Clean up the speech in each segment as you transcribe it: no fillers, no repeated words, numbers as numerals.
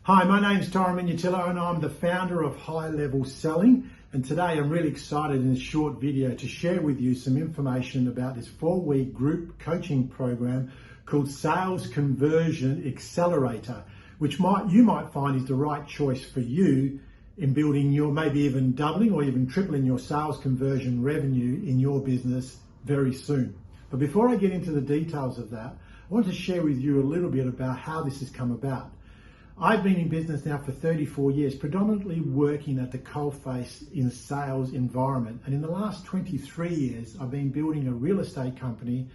Hi, my name's Torriman Utillo and I'm the founder of High Level Selling. And today I'm really excited in this short video to share with you some information about this 4-week group coaching program called Sales Conversion Accelerator, which you might find is the right choice for you in building your, maybe even doubling or even tripling your sales conversion revenue in your business very soon. But before I get into the details of that, I want to share with you a little bit about how this has come about. I've been in business now for 34 years, predominantly working at the coalface in a sales environment. And in the last 23 years, I've been building a real estate company,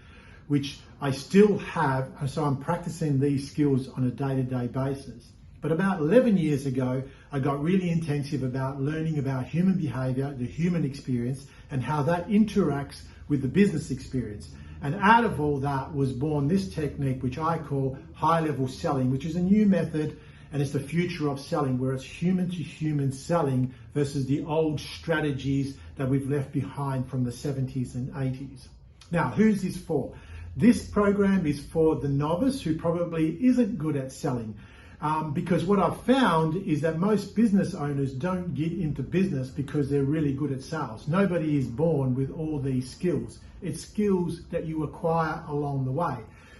which I still have. And so I'm practicing these skills on a day-to-day basis. But about 11 years ago, I got really intensive about learning about human behavior, the human experience, and how that interacts with the business experience. And out of all that was born this technique, which I call high-level selling, which is a new method, and it's the future of selling, where it's human-to-human selling versus the old strategies that we've left behind from the 70s and 80s. Now, who's this for? This program is for the novice who probably isn't good at selling. Because what I've found is that most business owners don't get into business because they're really good at sales. Nobody is born with all these skills. It's skills that you acquire along the way.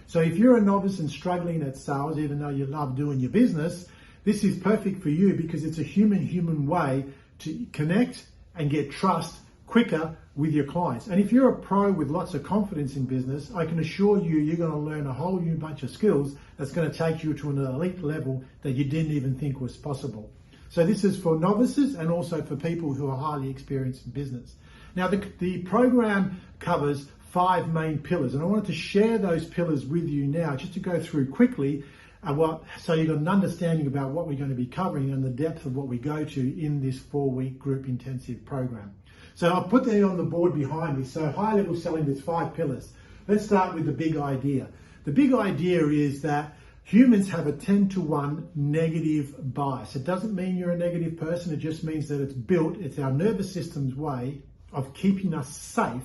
So if you're a novice and struggling at sales, even though you love doing your business, this is perfect for you because it's a human way to connect and get trust quicker with your clients. And if you're a pro with lots of confidence in business, I can assure you, you're going to learn a whole new bunch of skills that's going to take you to an elite level that you didn't even think was possible. So this is for novices and also for people who are highly experienced in business. Now, the program covers 5 main pillars, and I wanted to share those pillars with you now just to go through quickly so you've got an understanding about what we're going to be covering and the depth of what we go to in this 4-week group intensive program. So I'll put that on the board behind me. So high-level selling, there's 5 pillars. Let's start with the big idea. The big idea is that humans have a 10-to-1 negative bias. It doesn't mean you're a negative person. It just means that it's our nervous system's way of keeping us safe.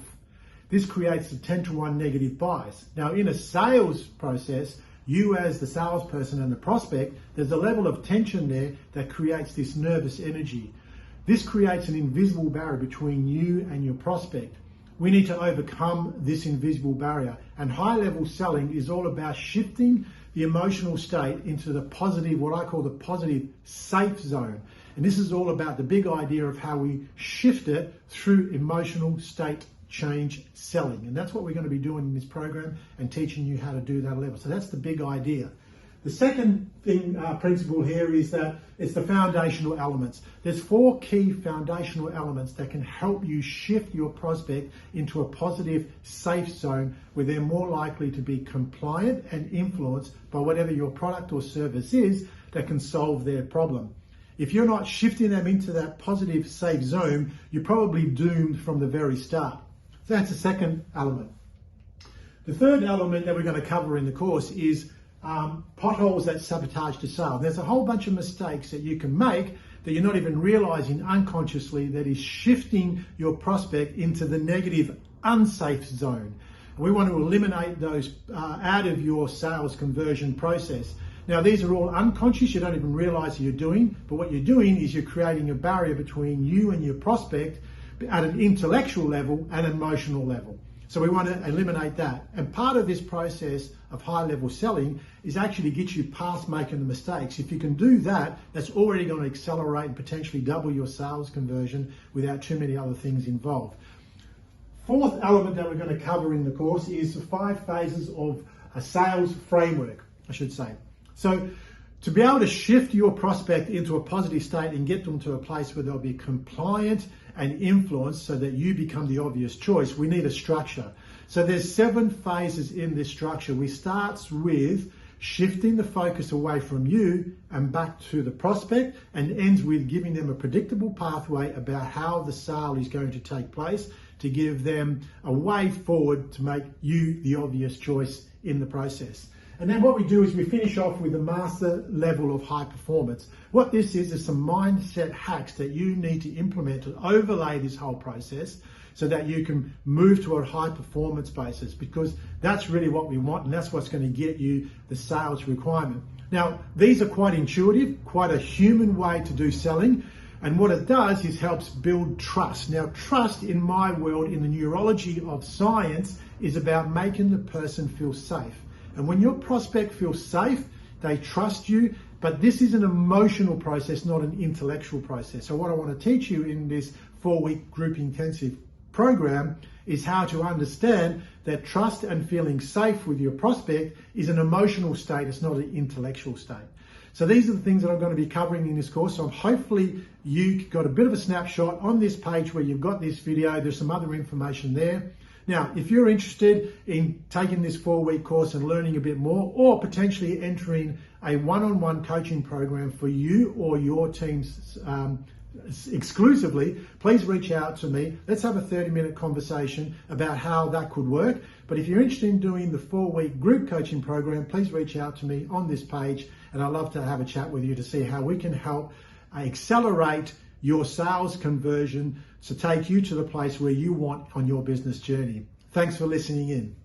This creates a 10-to-1 negative bias. Now, in a sales process, you as the salesperson and the prospect, there's a level of tension there that creates this nervous energy. This creates an invisible barrier between you and your prospect. We need to overcome this invisible barrier. And high-level selling is all about shifting the emotional state into the positive, what I call the positive safe zone. And this is all about the big idea of how we shift it through emotional state change selling. And that's what we're going to be doing in this program and teaching you how to do that level. So that's the big idea. The second principle here is that it's the foundational elements. There's 4 key foundational elements that can help you shift your prospect into a positive, safe zone where they're more likely to be compliant and influenced by whatever your product or service is that can solve their problem. If you're not shifting them into that positive, safe zone, you're probably doomed from the very start. So that's the second element. The third element that we're going to cover in the course is potholes that sabotage the sale. There's a whole bunch of mistakes that you can make that you're not even realizing unconsciously that is shifting your prospect into the negative, unsafe zone. And we want to eliminate those out of your sales conversion process. Now, these are all unconscious. You don't even realize you're doing, but what you're doing is you're creating a barrier between you and your prospect at an intellectual level and emotional level. So we want to eliminate that. And part of this process of high-level selling is actually get you past making the mistakes. If you can do that, that's already going to accelerate and potentially double your sales conversion without too many other things involved. Fourth element that we're going to cover in the course is the 5 phases of a sales framework, I should say. So to be able to shift your prospect into a positive state and get them to a place where they'll be compliant and influenced so that you become the obvious choice, we need a structure. So there's 7 phases in this structure. We start with shifting the focus away from you and back to the prospect, and ends with giving them a predictable pathway about how the sale is going to take place to give them a way forward to make you the obvious choice in the process. And then what we do is we finish off with a master level of high performance. What this is some mindset hacks that you need to implement to overlay this whole process so that you can move to a high performance basis, because that's really what we want, and that's what's going to get you the sales requirement. Now, these are quite intuitive, quite a human way to do selling. And what it does is helps build trust. Now, trust in my world, in the neurology of science, is about making the person feel safe. And when your prospect feels safe, they trust you. But this is an emotional process, not an intellectual process. So what I want to teach you in this 4-week group intensive program is how to understand that trust and feeling safe with your prospect is an emotional state, it's not an intellectual state. So these are the things that I'm going to be covering in this course. So hopefully you got a bit of a snapshot on this page where you've got this video. There's some other information there. Now, if you're interested in taking this 4-week course and learning a bit more, or potentially entering a one-on-one coaching program for you or your teams exclusively, please reach out to me. Let's have a 30-minute conversation about how that could work. But if you're interested in doing the 4-week group coaching program, please reach out to me on this page, and I'd love to have a chat with you to see how we can help accelerate your sales conversion to take you to the place where you want on your business journey. Thanks for listening in.